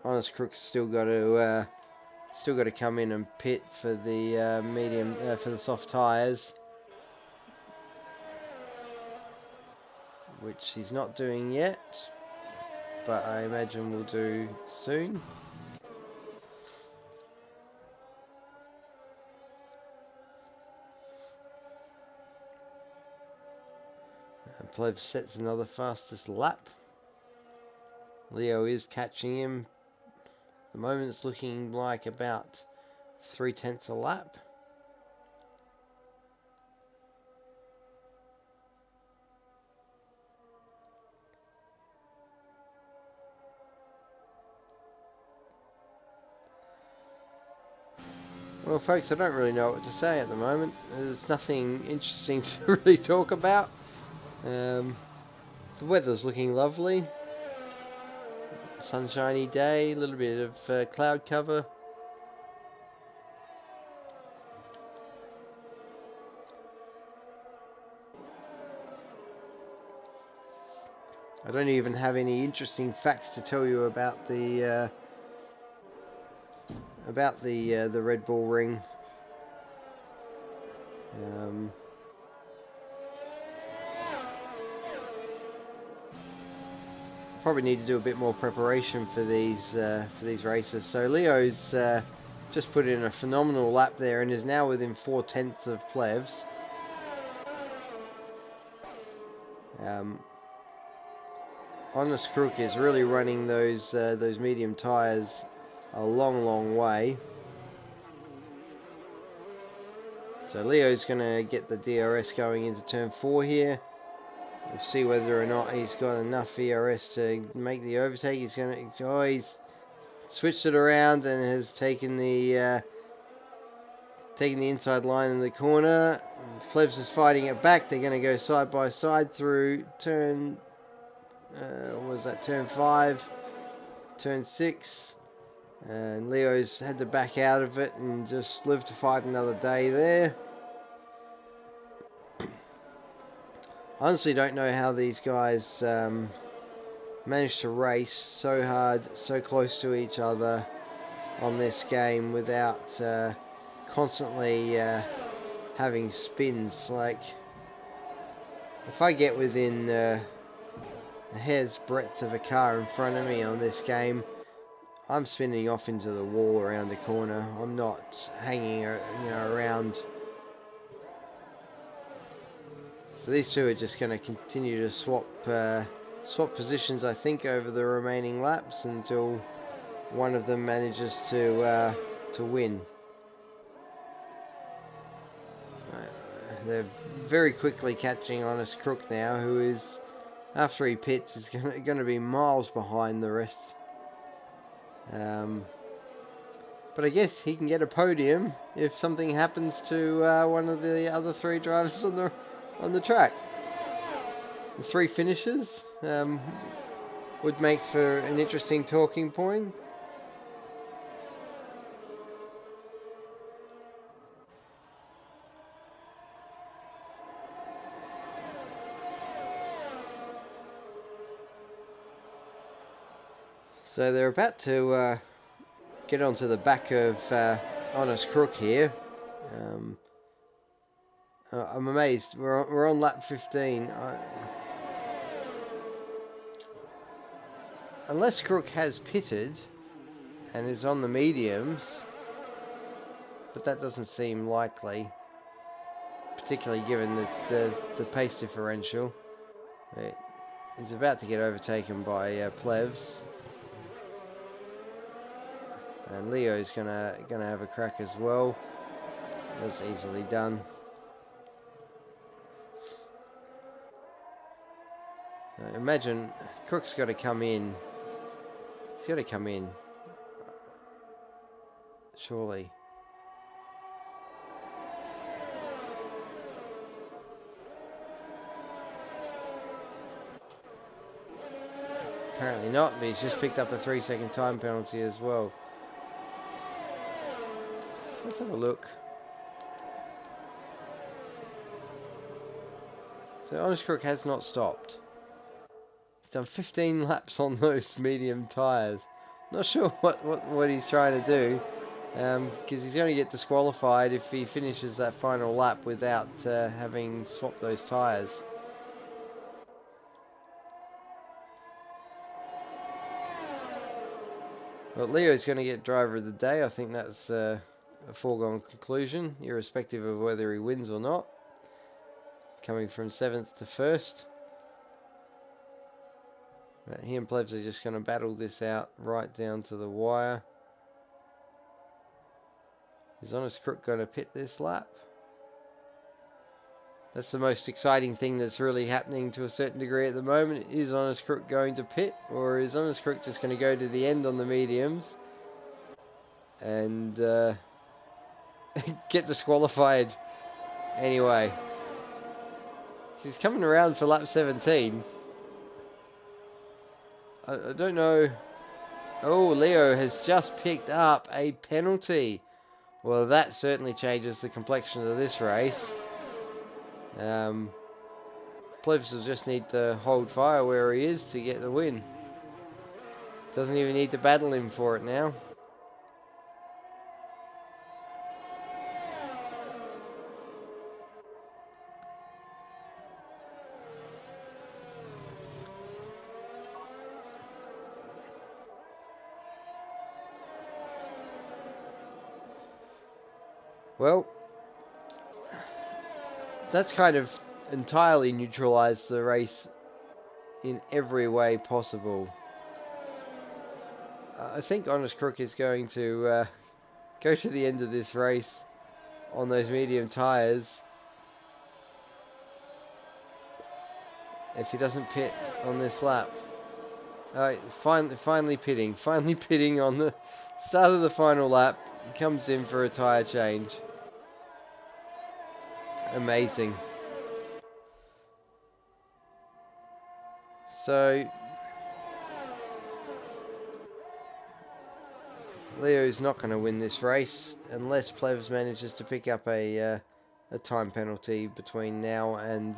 Honest Crook's still got to come in and pit for the for the soft tyres, which he's not doing yet, but I imagine will do soon. And Plev sets another fastest lap. Leo is catching him. At the moment it's looking like about 3/10 a lap. Well, folks, I don't really know what to say at the moment. There's nothing interesting to really talk about. The weather's looking lovely. Sunshiny day, a little bit of cloud cover. I don't even have any interesting facts to tell you about the Red Bull Ring. probably need to do a bit more preparation for these races. So Leo's just put in a phenomenal lap there and is now within 4/10 of Plevs. Honest Crook is really running those medium tyres a long way. So Leo's going to get the DRS going into turn 4 here. We'll see whether or not he's got enough ERS to make the overtake. He's going to... Oh, he's switched it around and has taken the inside line in the corner. Plebs is fighting it back. They're going to go side by side through turn... what was that? Turn 5, turn 6. And Leo's had to back out of it and just live to fight another day there. I honestly don't know how these guys managed to race so hard, so close to each other on this game without constantly having spins. Like, if I get within a hair's breadth of a car in front of me on this game, I'm spinning off into the wall around the corner. I'm not hanging, around. So these two are just going to continue to swap positions, I think, over the remaining laps until one of them manages to win. They're very quickly catching Honest Crook now, who is, after he pits, is going to be miles behind the rest. But I guess he can get a podium if something happens to one of the other 3 drivers on the track. The 3 finishes would make for an interesting talking point. So they're about to get onto the back of Honest Crook here. I'm amazed. We're on lap 15. Unless Crook has pitted and is on the mediums, but that doesn't seem likely, particularly given the pace differential. He's about to get overtaken by Plevs. And Leo's gonna have a crack as well. That's easily done. Imagine Crook's got to come in. He's got to come in. Surely. Apparently not, but he's just picked up a 3-second time penalty as well. Let's have a look. So Honest Crook has not stopped. He's done 15 laps on those medium tyres. Not sure what he's trying to do, because he's going to get disqualified if he finishes that final lap without having swapped those tyres. Well, Leo's going to get driver of the day. I think that's a foregone conclusion, irrespective of whether he wins or not. Coming from 7th to 1st. But he and Plebs are just going to battle this out right down to the wire. Is Honest Crook going to pit this lap? That's the most exciting thing that's really happening to a certain degree at the moment. Is Honest Crook going to pit, or is Honest Crook just going to go to the end on the mediums and get disqualified anyway? He's coming around for lap 17. I don't know. Oh, Leo has just picked up a penalty. Well, that certainly changes the complexion of this race. Plebs will just need to hold fire where he is to get the win. Doesn't even need to battle him for it now. Well, that's kind of entirely neutralised the race in every way possible. I think Honest Crook is going to go to the end of this race on those medium tyres if he doesn't pit on this lap. Finally pitting on the start of the final lap. He comes in for a tyre change. Amazing. So Leo's not going to win this race unless Plevs manages to pick up a time penalty between now and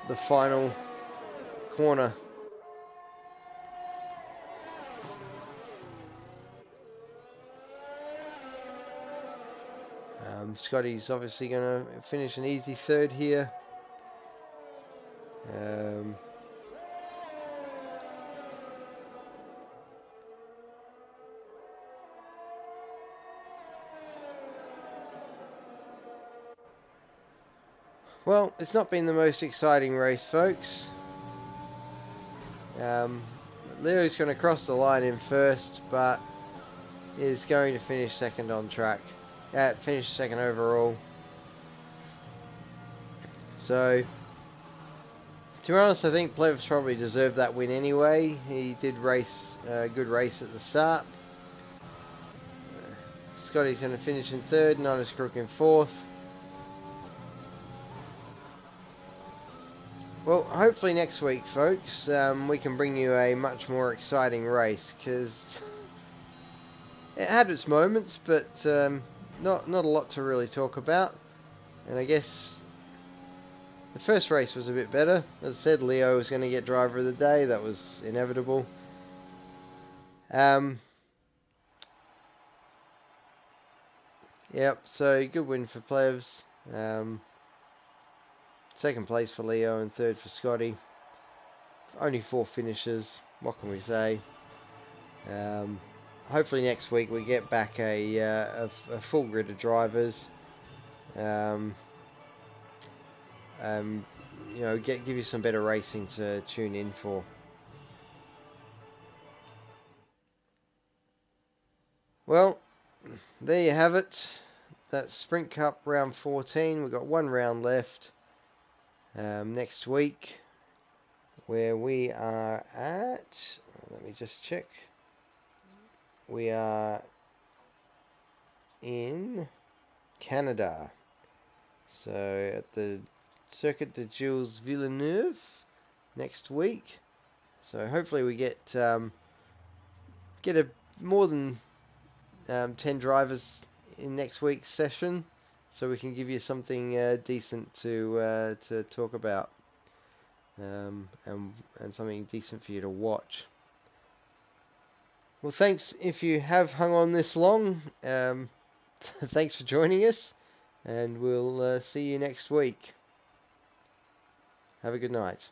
the final corner. Scotty's obviously going to finish an easy third here. Well, it's not been the most exciting race, folks. Leo's going to cross the line in first, but is going to finish second on track. Finish second overall. So, to be honest, I think Plevs probably deserved that win anyway. He did race a good race at the start. Scotty's going to finish in third, and Honest Crook in fourth. Well, hopefully next week, folks, we can bring you a much more exciting race, because it had its moments, but not a lot to really talk about. And I guess the first race was a bit better. As I said, Leo was going to get driver of the day. That was inevitable. Yep, so good win for Plevs. Second place for Leo and third for Scotty. Only 4 finishes. What can we say? Hopefully next week we get back a full grid of drivers. Give you some better racing to tune in for. Well, there you have it. That's Sprint Cup round 14. We've got 1 round left. Next week, where we are at, let me just check. We are in Canada. So at the Circuit de Jules Villeneuve next week. So hopefully we get more than 10 drivers in next week's session, so we can give you something decent to talk about, and something decent for you to watch. Well, thanks if you have hung on this long. Thanks for joining us, and we'll see you next week. Have a good night.